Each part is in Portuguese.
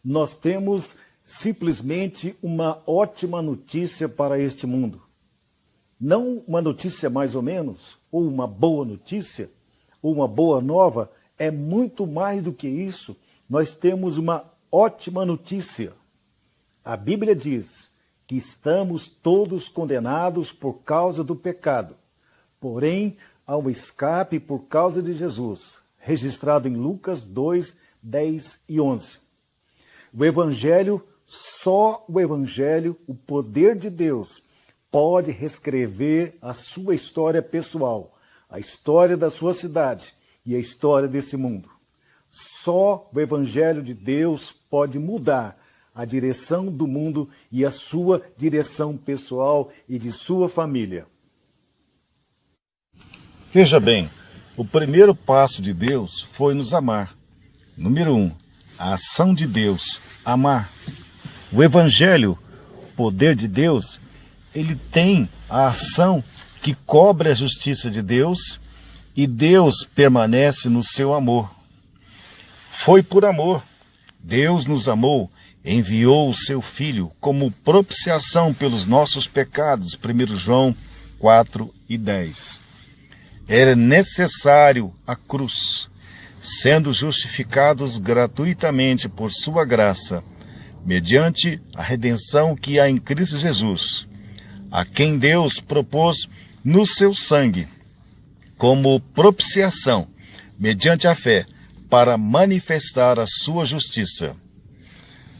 nós temos simplesmente uma ótima notícia para este mundo. Não uma notícia mais ou menos, ou uma boa notícia, ou uma boa nova, é muito mais do que isso. Nós temos uma ótima notícia. A Bíblia diz que estamos todos condenados por causa do pecado. Porém, há um escape por causa de Jesus, registrado em Lucas 2, 10 e 11. O Evangelho, só o Evangelho, o poder de Deus, pode reescrever a sua história pessoal, a história da sua cidade e a história desse mundo. Só o Evangelho de Deus pode mudar a direção do mundo e a sua direção pessoal e de sua família. Veja bem, o primeiro passo de Deus foi nos amar. Número 1, a ação de Deus, amar. O Evangelho, o poder de Deus, ele tem a ação que cobre a justiça de Deus e Deus permanece no seu amor. Foi por amor. Deus nos amou, enviou o seu Filho como propiciação pelos nossos pecados. 1 João 4 e 10. Era necessário a cruz, sendo justificados gratuitamente por sua graça, mediante a redenção que há em Cristo Jesus, a quem Deus propôs no seu sangue, como propiciação, mediante a fé, para manifestar a sua justiça.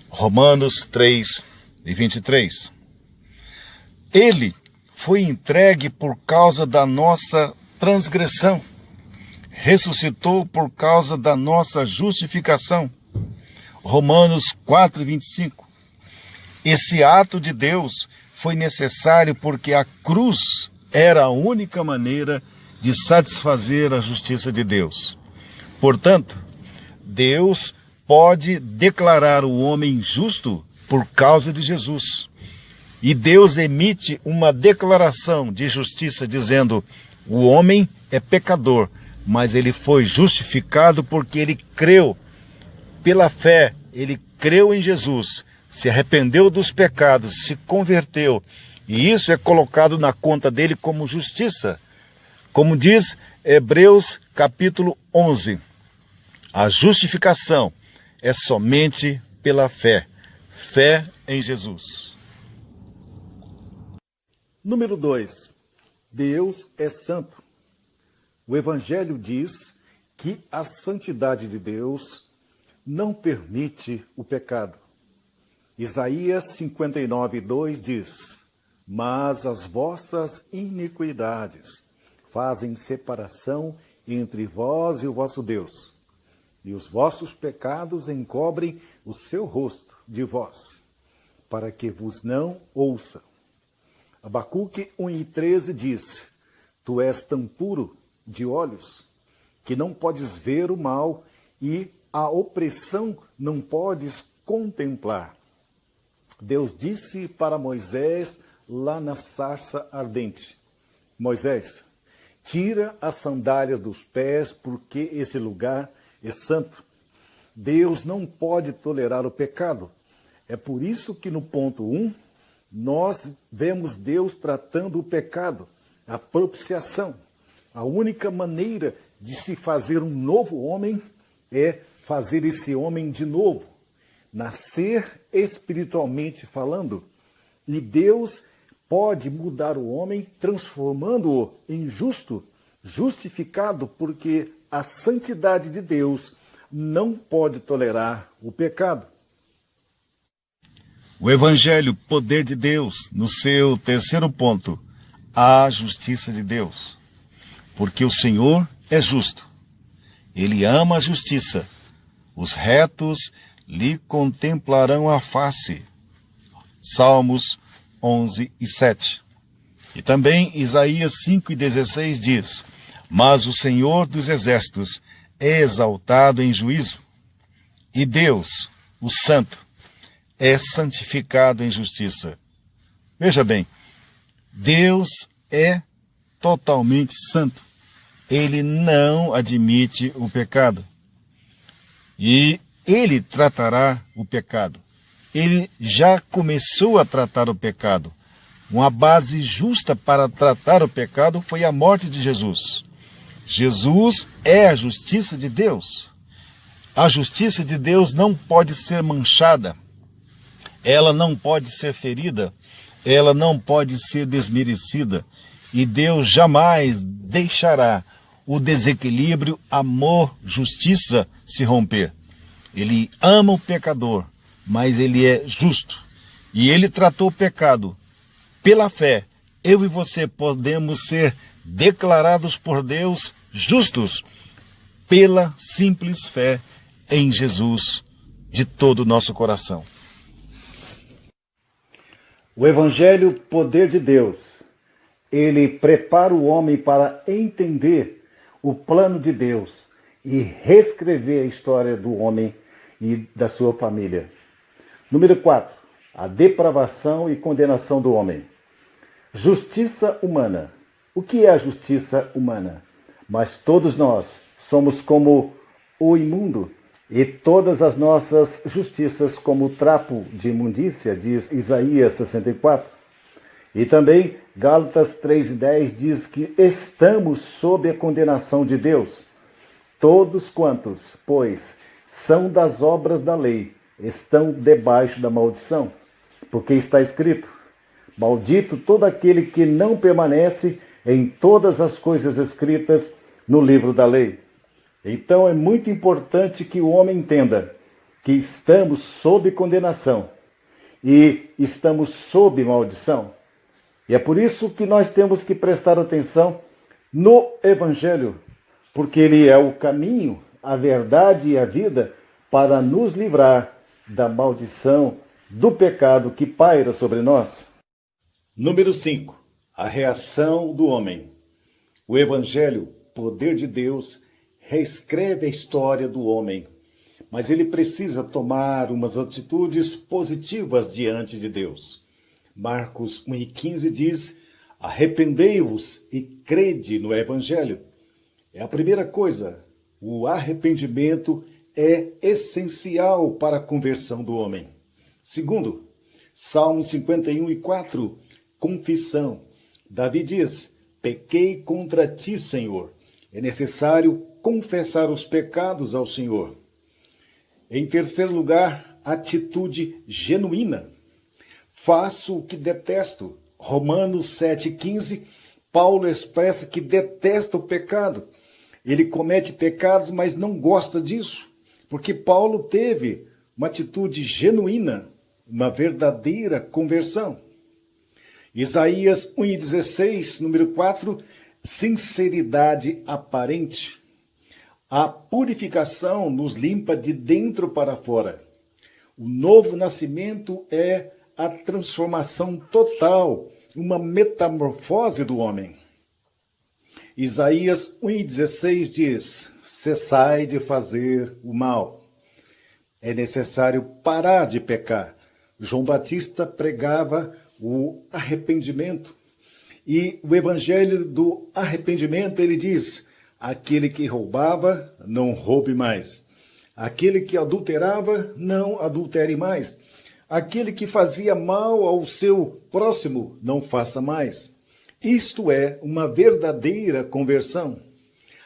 Romanos 3 e 23. Ele foi entregue por causa da nossa transgressão, ressuscitou por causa da nossa justificação. Romanos 4 e 25. Esse ato de Deus foi necessário porque a cruz era a única maneira de satisfazer a justiça de Deus. Portanto, Deus pode declarar o homem justo por causa de Jesus. E Deus emite uma declaração de justiça dizendo: o homem é pecador, mas ele foi justificado porque ele creu pela fé, ele creu em Jesus, se arrependeu dos pecados, se converteu, e isso é colocado na conta dele como justiça. Como diz Hebreus capítulo 11, a justificação é somente pela fé, fé em Jesus. Número 2. Deus é santo. O Evangelho diz que a santidade de Deus não permite o pecado. Isaías 59, 2 diz: mas as vossas iniquidades fazem separação entre vós e o vosso Deus, e os vossos pecados encobrem o seu rosto de vós, para que vos não ouça. Abacuque 1:13 diz: tu és tão puro de olhos que não podes ver o mal e a opressão não podes contemplar. Deus disse para Moisés lá na sarça ardente: Moisés, tira as sandálias dos pés, porque esse lugar é santo. Deus não pode tolerar o pecado. É por isso que no ponto 1, nós vemos Deus tratando o pecado, a propiciação. A única maneira de se fazer um novo homem é fazer esse homem de novo, nascer espiritualmente falando. E Deus pode mudar o homem, transformando-o em justo, justificado, porque a santidade de Deus não pode tolerar o pecado. O Evangelho, poder de Deus, no seu terceiro ponto, a justiça de Deus. Porque o Senhor é justo. Ele ama a justiça. Os retos lhe contemplarão a face. Salmos 11 e 7. E também Isaías 5:16 diz: mas o Senhor dos exércitos é exaltado em juízo, e Deus, o Santo, é santificado em justiça. Veja bem, Deus é totalmente santo. Ele não admite o pecado. E ele tratará o pecado. Ele já começou a tratar o pecado. Uma base justa para tratar o pecado foi a morte de Jesus. Jesus é a justiça de Deus. A justiça de Deus não pode ser manchada. Ela não pode ser ferida. Ela não pode ser desmerecida. E Deus jamais deixará o desequilíbrio amor-justiça se romper. Ele ama o pecador, mas ele é justo. E ele tratou o pecado. Pela fé, eu e você podemos ser declarados por Deus justos pela simples fé em Jesus de todo o nosso coração. O Evangelho, poder de Deus, ele prepara o homem para entender o plano de Deus e reescrever a história do homem e da sua família. Número 4. A depravação e condenação do homem. Justiça humana. O que é a justiça humana? Mas todos nós somos como o imundo, e todas as nossas justiças como trapo de imundícia, diz Isaías 64. E também Gálatas 3:10 diz que estamos sob a condenação de Deus. Todos quantos, pois, são das obras da lei, estão debaixo da maldição. Porque está escrito: maldito todo aquele que não permanece em todas as coisas escritas no livro da lei. Então é muito importante que o homem entenda que estamos sob condenação e estamos sob maldição. E é por isso que nós temos que prestar atenção no Evangelho, porque ele é o caminho, a verdade e a vida para nos livrar da maldição, do pecado que paira sobre nós. Número 5. A reação do homem. O Evangelho, poder de Deus, reescreve a história do homem, mas ele precisa tomar umas atitudes positivas diante de Deus. Marcos 1,15 diz: arrependei-vos e crede no Evangelho. É a primeira coisa. O arrependimento é essencial para a conversão do homem. Segundo, Salmo 51:4, confissão. Davi diz: pequei contra ti, Senhor. É necessário confessar os pecados ao Senhor. Em terceiro lugar, atitude genuína. Faço o que detesto. Romanos 7,15, Paulo expressa que detesta o pecado. Ele comete pecados, mas não gosta disso, porque Paulo teve uma atitude genuína, uma verdadeira conversão. Isaías 1,16, número 4, sinceridade aparente. A purificação nos limpa de dentro para fora. O novo nascimento é a transformação total, uma metamorfose do homem. Isaías 1,16 diz: cessai de fazer o mal. É necessário parar de pecar. João Batista pregava o arrependimento. E o evangelho do arrependimento, ele diz: aquele que roubava, não roube mais. Aquele que adulterava, não adultere mais. Aquele que fazia mal ao seu próximo, não faça mais. Isto é uma verdadeira conversão.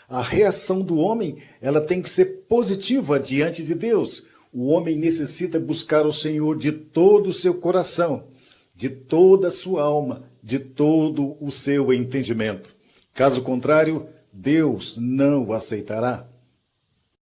A reação do homem, ela tem que ser positiva diante de Deus. O homem necessita buscar o Senhor de todo o seu coração, de toda a sua alma, de todo o seu entendimento. Caso contrário, Deus não o aceitará.